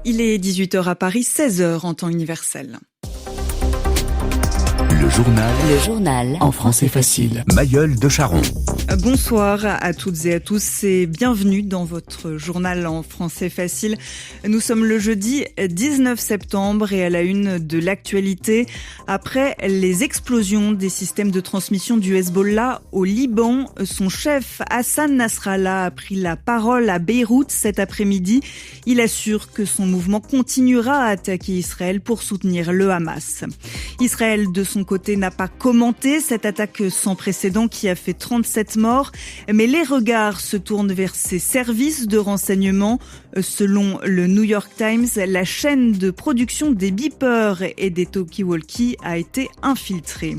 Il est 18h à Paris, 16h en temps universel. Le journal en français facile. Mayol de Charon. Bonsoir à toutes et à tous et bienvenue dans votre journal en français facile. Nous sommes le jeudi 19 septembre et à la une de l'actualité. Après les explosions des systèmes de transmission du Hezbollah au Liban, son chef Hassan Nasrallah a pris la parole à Beyrouth cet après-midi. Il assure que son mouvement continuera à attaquer Israël pour soutenir le Hamas. Israël, de son côté, n'a pas commenté cette attaque sans précédent qui a fait 37 morts, mais les regards se tournent vers ses services de renseignement. Selon le New York Times, la chaîne de production des beepers et des talkie-walkie a été infiltrée.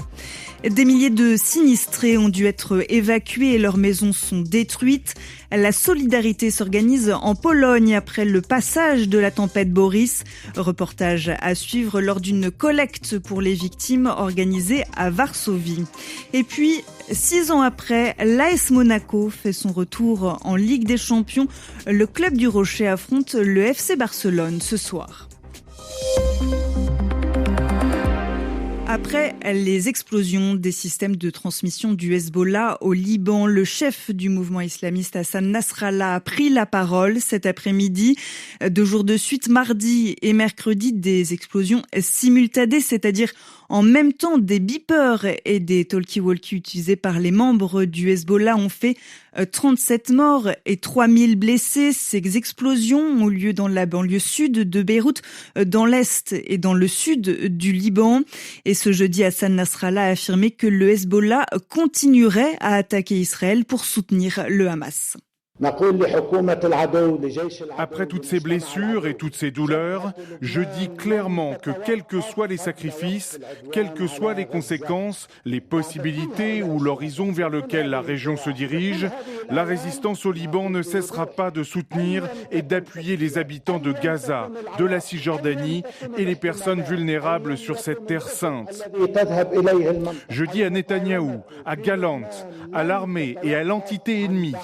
Des milliers de sinistrés ont dû être évacués et leurs maisons sont détruites. La solidarité s'organise en Pologne après le passage de la tempête Boris. Reportage à suivre lors d'une collecte pour les victimes organisée à Varsovie. Et puis, 6 ans après, l'AS Monaco fait son retour en Ligue des Champions. Le club du Rocher affronte le FC Barcelone ce soir. Après les explosions des systèmes de transmission du Hezbollah au Liban, le chef du mouvement islamiste Hassan Nasrallah a pris la parole cet après-midi. 2 jours de suite, mardi et mercredi, des explosions simultanées, c'est-à-dire en même temps des beepers et des talkie-walkie utilisés par les membres du Hezbollah ont fait 37 morts et 3000 blessés. Ces explosions ont lieu dans la banlieue sud de Beyrouth, dans l'est et dans le sud du Liban. Et ce jeudi, Hassan Nasrallah a affirmé que le Hezbollah continuerait à attaquer Israël pour soutenir le Hamas. Après toutes ces blessures et toutes ces douleurs, je dis clairement que quels que soient les sacrifices, quelles que soient les conséquences, les possibilités ou l'horizon vers lequel la région se dirige, la résistance au Liban ne cessera pas de soutenir et d'appuyer les habitants de Gaza, de la Cisjordanie et les personnes vulnérables sur cette terre sainte. Je dis à Netanyahou, à Gallant, à l'armée et à l'entité ennemie,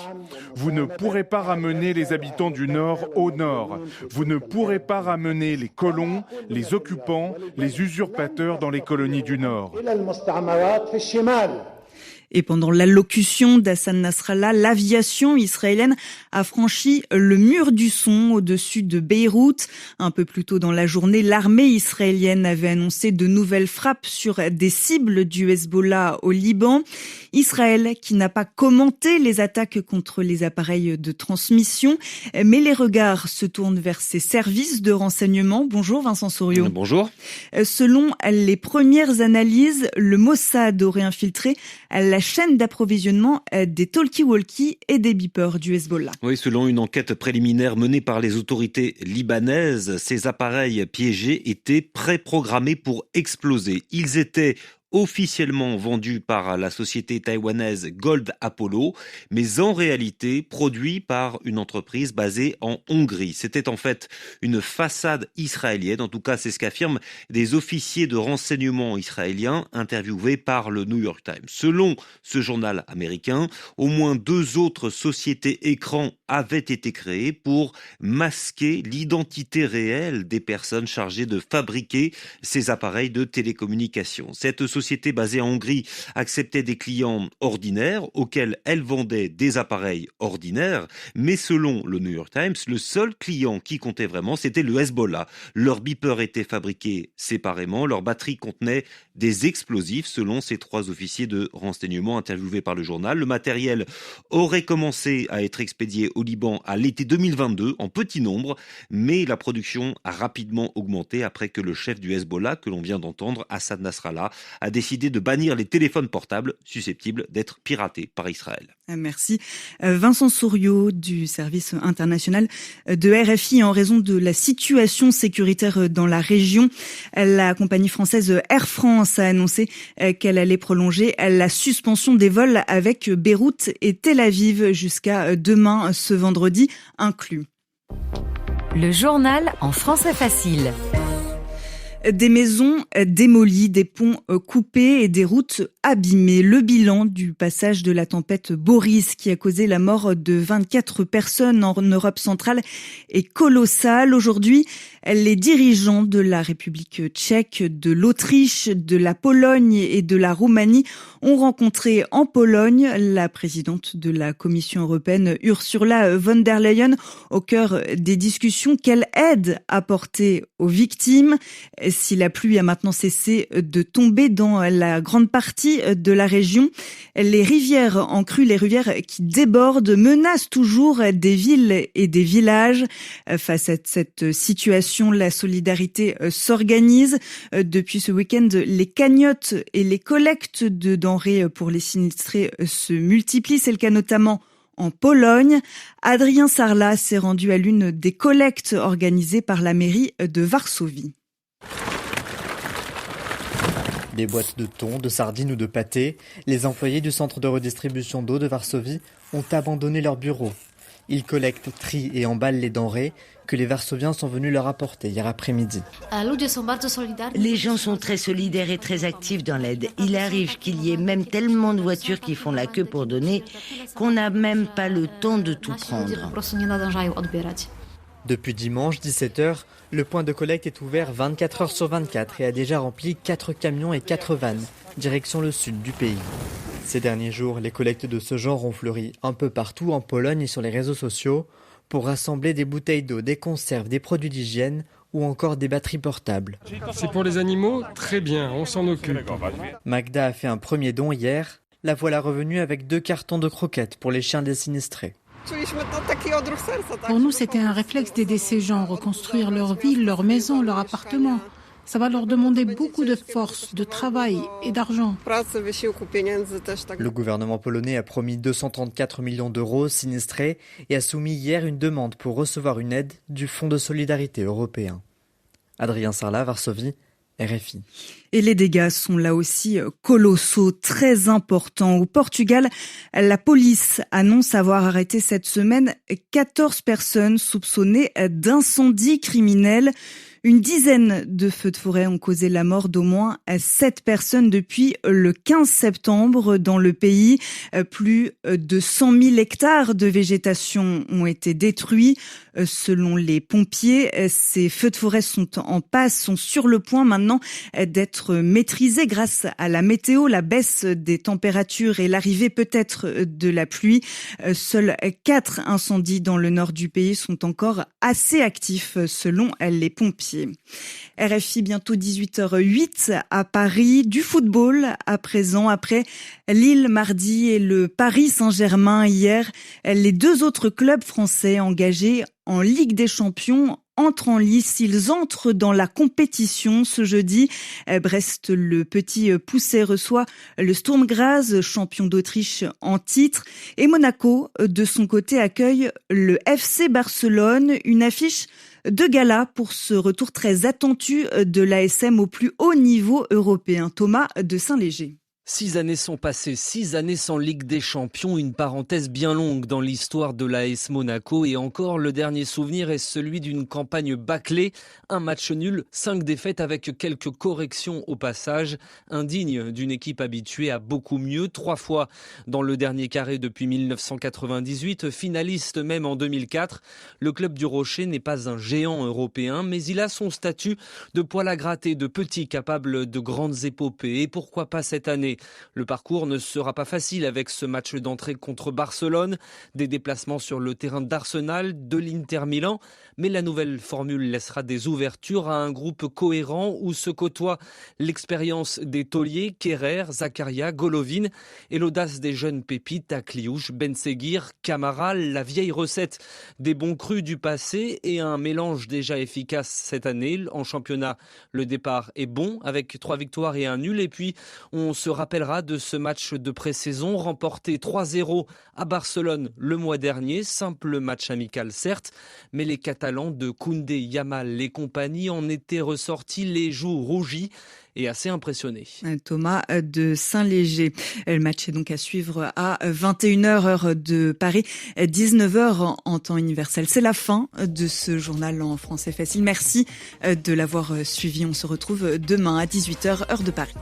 vous ne pourrez pas ramener les habitants du Nord au Nord. Vous ne pourrez pas ramener les colons, les occupants, les usurpateurs dans les colonies du Nord. Et pendant l'allocution d'Hassan Nasrallah, l'aviation israélienne a franchi le mur du son au-dessus de Beyrouth. Un peu plus tôt dans la journée, l'armée israélienne avait annoncé de nouvelles frappes sur des cibles du Hezbollah au Liban. Israël qui n'a pas commenté les attaques contre les appareils de transmission, mais les regards se tournent vers ses services de renseignement. Bonjour Vincent Souriau. Bonjour. Selon les premières analyses, le Mossad aurait infiltré la chaîne d'approvisionnement des talkie-walkie et des beepers du Hezbollah. Oui, selon une enquête préliminaire menée par les autorités libanaises, ces appareils piégés étaient préprogrammés pour exploser. Ils étaient officiellement vendu par la société taïwanaise Gold Apollo, mais en réalité produit par une entreprise basée en Hongrie. C'était en fait une façade israélienne, en tout cas c'est ce qu'affirment des officiers de renseignement israéliens interviewés par le New York Times. Selon ce journal américain, au moins 2 autres sociétés écrans avaient été créées pour masquer l'identité réelle des personnes chargées de fabriquer ces appareils de télécommunication. Cette société basée en Hongrie acceptait des clients ordinaires auxquels elle vendait des appareils ordinaires, mais selon le New York Times, le seul client qui comptait vraiment, c'était le Hezbollah. Leurs beepers étaient fabriqués séparément, leurs batteries contenaient des explosifs, selon ces 3 officiers de renseignement interviewés par le journal. Le matériel aurait commencé à être expédié au Liban à l'été 2022, en petit nombre, mais la production a rapidement augmenté après que le chef du Hezbollah, que l'on vient d'entendre, Hassan Nasrallah, a décidé de bannir les téléphones portables susceptibles d'être piratés par Israël. Merci. Vincent Souriau du service international de RFI. En raison de la situation sécuritaire dans la région, la compagnie française Air France a annoncé qu'elle allait prolonger la suspension des vols avec Beyrouth et Tel Aviv jusqu'à demain, ce vendredi inclus. Le journal en français facile. Des maisons démolies, des ponts coupés et des routes abîmées. Le bilan du passage de la tempête Boris qui a causé la mort de 24 personnes en Europe centrale est colossal. Aujourd'hui, les dirigeants de la République tchèque, de l'Autriche, de la Pologne et de la Roumanie ont rencontré en Pologne la présidente de la Commission européenne Ursula von der Leyen au cœur des discussions. Quelle aide apporter aux victimes? Si la pluie a maintenant cessé de tomber dans la grande partie de la région, les rivières en crue, les rivières qui débordent, menacent toujours des villes et des villages. Face à cette situation, la solidarité s'organise. Depuis ce week-end, les cagnottes et les collectes de denrées pour les sinistrés se multiplient. C'est le cas notamment en Pologne. Adrien Sarlat s'est rendu à l'une des collectes organisées par la mairie de Varsovie. Des boîtes de thon, de sardines ou de pâté, les employés du centre de redistribution d'eau de Varsovie ont abandonné leurs bureaux. Ils collectent, trient et emballent les denrées que les Varsoviens sont venus leur apporter hier après-midi. Les gens sont très solidaires et très actifs dans l'aide. Il arrive qu'il y ait même tellement de voitures qui font la queue pour donner qu'on n'a même pas le temps de tout prendre. Depuis dimanche 17h, le point de collecte est ouvert 24 heures sur 24 et a déjà rempli 4 camions et 4 vannes, direction le sud du pays. Ces derniers jours, les collectes de ce genre ont fleuri un peu partout en Pologne et sur les réseaux sociaux pour rassembler des bouteilles d'eau, des conserves, des produits d'hygiène ou encore des batteries portables. C'est pour les animaux, très bien, on s'en occupe. Magda a fait un premier don hier. La voilà revenue avec 2 cartons de croquettes pour les chiens des sinistrés. Pour nous, c'était un réflexe d'aider ces gens à reconstruire leur ville, leur maison, leur appartement. Ça va leur demander beaucoup de force, de travail et d'argent. Le gouvernement polonais a promis 234 millions d'euros aux sinistrés et a soumis hier une demande pour recevoir une aide du Fonds de solidarité européen. Adrien Sarlat, Varsovie, RFI. Et les dégâts sont là aussi colossaux, très importants. Au Portugal, la police annonce avoir arrêté cette semaine 14 personnes soupçonnées d'incendie criminel. Une dizaine de feux de forêt ont causé la mort d'au moins 7 personnes depuis le 15 septembre dans le pays. Plus de 100 000 hectares de végétation ont été détruits. Selon les pompiers, ces feux de forêt sont sur le point maintenant d'être maîtrisés grâce à la météo, la baisse des températures et l'arrivée peut-être de la pluie. Seuls 4 incendies dans le nord du pays sont encore assez actifs selon les pompiers. RFI, bientôt 18h08 à Paris. Du football à présent, après Lille mardi et le Paris Saint-Germain hier. Les 2 autres clubs français engagés en Ligue des Champions entrent en lice. Ils entrent dans la compétition ce jeudi. Brest, le petit Poucet, reçoit le Sturm Graz, champion d'Autriche en titre. Et Monaco, de son côté, accueille le FC Barcelone. Une affiche de gala pour ce retour très attendu de l'ASM au plus haut niveau européen. Thomas de Saint-Léger. 6 années sont passées, 6 années sans Ligue des Champions, une parenthèse bien longue dans l'histoire de l'AS Monaco. Et encore, le dernier souvenir est celui d'une campagne bâclée. Un match nul, 5 défaites avec quelques corrections au passage. Indigne d'une équipe habituée à beaucoup mieux. 3 fois dans le dernier carré depuis 1998, finaliste même en 2004. Le club du Rocher n'est pas un géant européen, mais il a son statut de poil à gratter, de petit capable de grandes épopées. Et pourquoi pas cette année ? Le parcours ne sera pas facile avec ce match d'entrée contre Barcelone, des déplacements sur le terrain d'Arsenal, de l'Inter Milan, mais la nouvelle formule laissera des ouvertures à un groupe cohérent où se côtoient l'expérience des tauliers, Kerrer, Zakaria, Golovin et l'audace des jeunes pépites, Akliouche, Benseguir, Camara, la vieille recette des bons crus du passé et un mélange déjà efficace cette année. En championnat, le départ est bon avec 3 victoires et un nul et puis on sera rappellera de ce match de pré-saison remporté 3-0 à Barcelone le mois dernier. Simple match amical certes, mais les Catalans de Koundé, Yamal et compagnie en étaient ressortis les joues rougies et assez impressionné. Thomas de Saint-Léger. Le match est donc à suivre à 21h heure de Paris, 19h en temps universel. C'est la fin de ce journal en français facile. Merci de l'avoir suivi. On se retrouve demain à 18h heure de Paris.